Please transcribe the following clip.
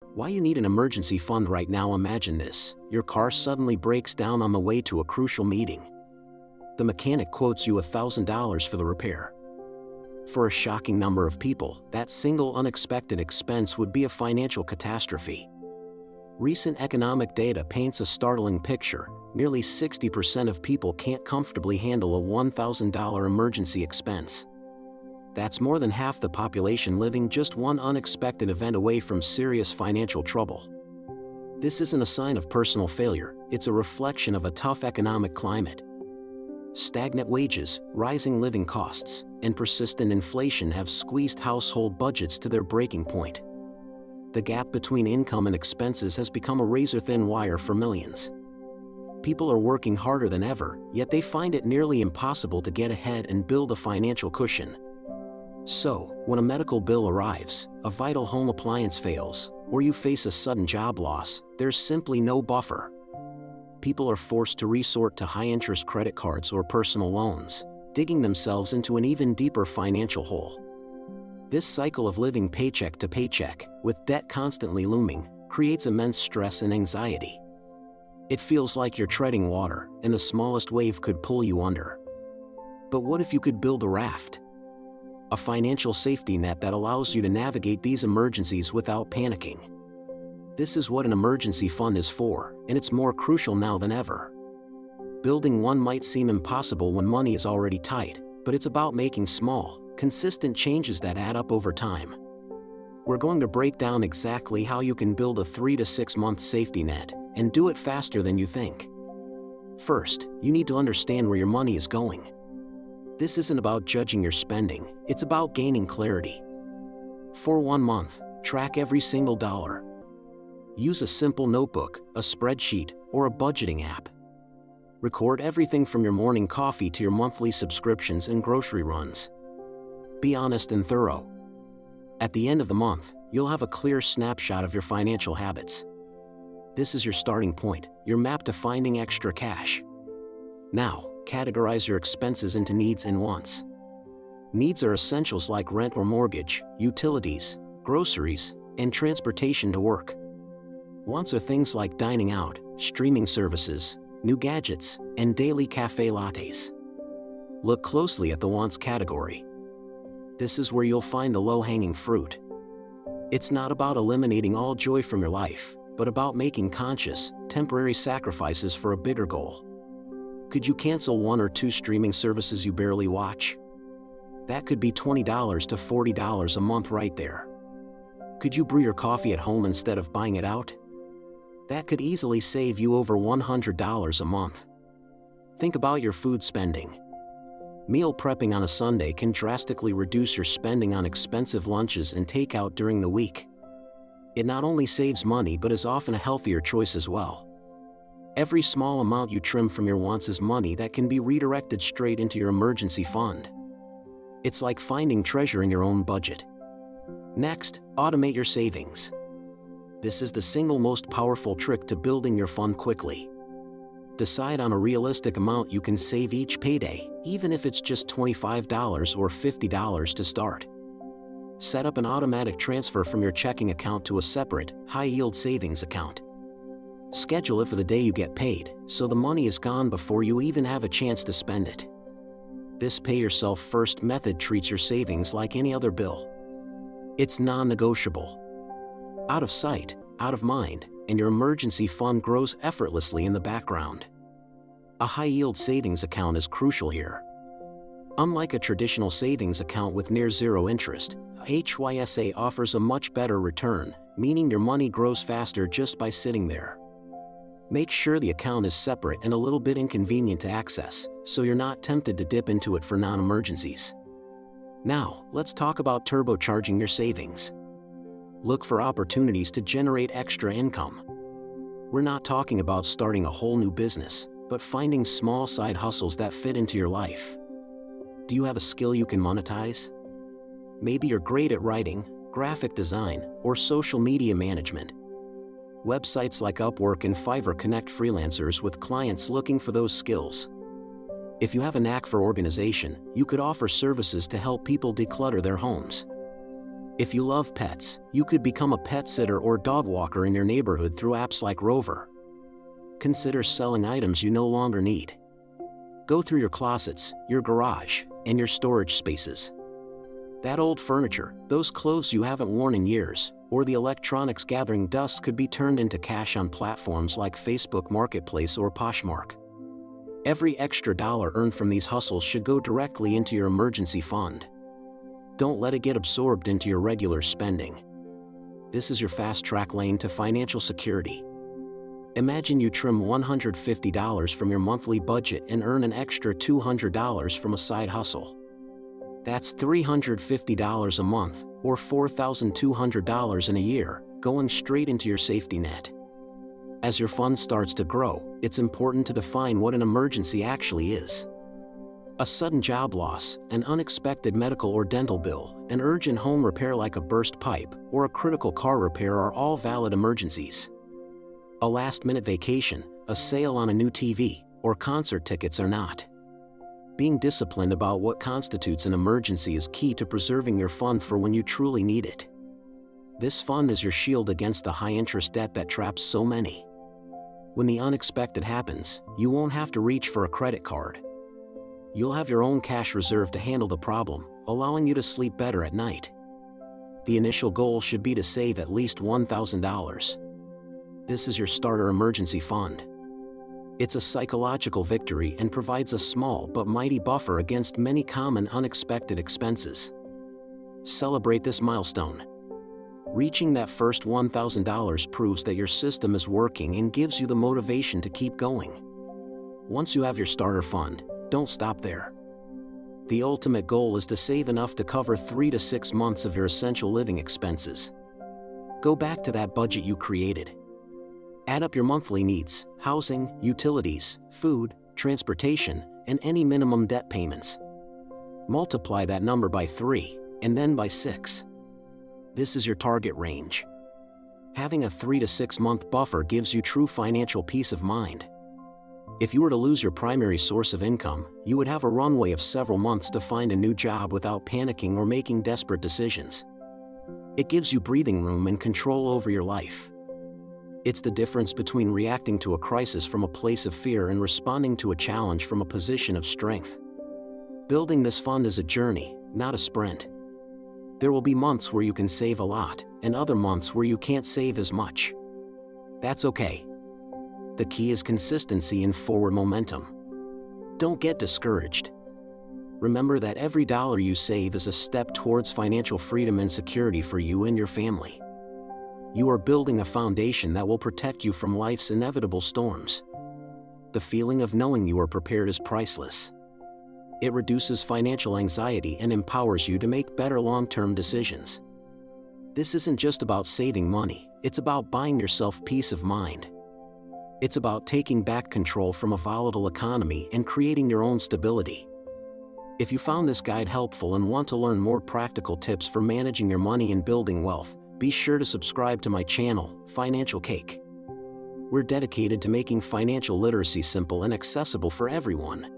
Why you need an emergency fund right now? Imagine this: your car suddenly breaks down on the way to a crucial meeting. The mechanic quotes you $1,000 for the repair. For a shocking number of people, that single unexpected expense would be a financial catastrophe. Recent economic data paints a startling picture. Nearly 60% of people can't comfortably handle a $1,000 emergency expense. That's more than half the population living just one unexpected event away from serious financial trouble. This isn't a sign of personal failure, it's a reflection of a tough economic climate. Stagnant wages, rising living costs, and persistent inflation have squeezed household budgets to their breaking point. The gap between income and expenses has become a razor-thin wire for millions. People are working harder than ever, yet they find it nearly impossible to get ahead and build a financial cushion. So, when a medical bill arrives, a vital home appliance fails, or you face a sudden job loss, there's simply no buffer. People are forced to resort to high-interest credit cards or personal loans, digging themselves into an even deeper financial hole. This cycle of living paycheck to paycheck, with debt constantly looming, creates immense stress and anxiety. It feels like you're treading water, and the smallest wave could pull you under. But what if you could build a raft? A financial safety net that allows you to navigate these emergencies without panicking. This is what an emergency fund is for, and it's more crucial now than ever. Building one might seem impossible when money is already tight, but it's about making small, consistent changes that add up over time. We're going to break down exactly how you can build a 3 to 6 month safety net, and do it faster than you think. First, you need to understand where your money is going. This isn't about judging your spending, it's about gaining clarity. For 1 month, track every single dollar. Use a simple notebook, a spreadsheet, or a budgeting app. Record everything from your morning coffee to your monthly subscriptions and grocery runs. Be honest and thorough. At the end of the month, you'll have a clear snapshot of your financial habits. This is your starting point, your map to finding extra cash. Now, categorize your expenses into needs and wants. Needs are essentials like rent or mortgage, utilities, groceries, and transportation to work. Wants are things like dining out, streaming services, new gadgets, and daily cafe lattes. Look closely at the wants category. This is where you'll find the low-hanging fruit. It's not about eliminating all joy from your life, but about making conscious, temporary sacrifices for a bigger goal. Could you cancel 1 or 2 streaming services you barely watch? That could be $20 to $40 a month right there. Could you brew your coffee at home instead of buying it out? That could easily save you over $100 a month. Think about your food spending. Meal prepping on a Sunday can drastically reduce your spending on expensive lunches and takeout during the week. It not only saves money but is often a healthier choice as well. Every small amount you trim from your wants is money that can be redirected straight into your emergency fund. It's like finding treasure in your own budget. Next, automate your savings. This is the single most powerful trick to building your fund quickly. Decide on a realistic amount you can save each payday, even if it's just $25 or $50 to start. Set up an automatic transfer from your checking account to a separate, high-yield savings account. Schedule it for the day you get paid, so the money is gone before you even have a chance to spend it. This pay-yourself-first method treats your savings like any other bill. It's non-negotiable. Out of sight, out of mind, and your emergency fund grows effortlessly in the background. A high-yield savings account is crucial here. Unlike a traditional savings account with near zero interest, HYSA offers a much better return, meaning your money grows faster just by sitting there. Make sure the account is separate and a little bit inconvenient to access, so you're not tempted to dip into it for non-emergencies. Now, let's talk about turbocharging your savings. Look for opportunities to generate extra income. We're not talking about starting a whole new business, but finding small side hustles that fit into your life. Do you have a skill you can monetize? Maybe you're great at writing, graphic design, or social media management. Websites like Upwork and Fiverr connect freelancers with clients looking for those skills. If you have a knack for organization, you could offer services to help people declutter their homes. If you love pets, you could become a pet sitter or dog walker in your neighborhood through apps like Rover. Consider selling items you no longer need. Go through your closets, your garage, and your storage spaces. That old furniture, those clothes you haven't worn in years, or the electronics gathering dust could be turned into cash on platforms like Facebook Marketplace or Poshmark. Every extra dollar earned from these hustles should go directly into your emergency fund. Don't let it get absorbed into your regular spending. This is your fast-track lane to financial security. Imagine you trim $150 from your monthly budget and earn an extra $200 from a side hustle. That's $350 a month, or $4,200 in a year, going straight into your safety net. As your fund starts to grow, it's important to define what an emergency actually is. A sudden job loss, an unexpected medical or dental bill, an urgent home repair like a burst pipe, or a critical car repair are all valid emergencies. A last-minute vacation, a sale on a new TV, or concert tickets are not. Being disciplined about what constitutes an emergency is key to preserving your fund for when you truly need it. This fund is your shield against the high-interest debt that traps so many. When the unexpected happens, you won't have to reach for a credit card. You'll have your own cash reserve to handle the problem, allowing you to sleep better at night. The initial goal should be to save at least $1,000. This is your starter emergency fund. It's a psychological victory and provides a small but mighty buffer against many common unexpected expenses. Celebrate this milestone. Reaching that first $1,000 proves that your system is working and gives you the motivation to keep going. Once you have your starter fund, don't stop there. The ultimate goal is to save enough to cover 3 to 6 months of your essential living expenses. Go back to that budget you created. Add up your monthly needs, housing, utilities, food, transportation, and any minimum debt payments. Multiply that number by 3, and then by 6. This is your target range. Having a 3 to 6 month buffer gives you true financial peace of mind. If you were to lose your primary source of income, you would have a runway of several months to find a new job without panicking or making desperate decisions. It gives you breathing room and control over your life. It's the difference between reacting to a crisis from a place of fear and responding to a challenge from a position of strength. Building this fund is a journey, not a sprint. There will be months where you can save a lot, and other months where you can't save as much. That's okay. The key is consistency and forward momentum. Don't get discouraged. Remember that every dollar you save is a step towards financial freedom and security for you and your family. You are building a foundation that will protect you from life's inevitable storms. The feeling of knowing you are prepared is priceless. It reduces financial anxiety and empowers you to make better long-term decisions. This isn't just about saving money, it's about buying yourself peace of mind. It's about taking back control from a volatile economy and creating your own stability. If you found this guide helpful and want to learn more practical tips for managing your money and building wealth, be sure to subscribe to my channel, Financial Cake. We're dedicated to making financial literacy simple and accessible for everyone.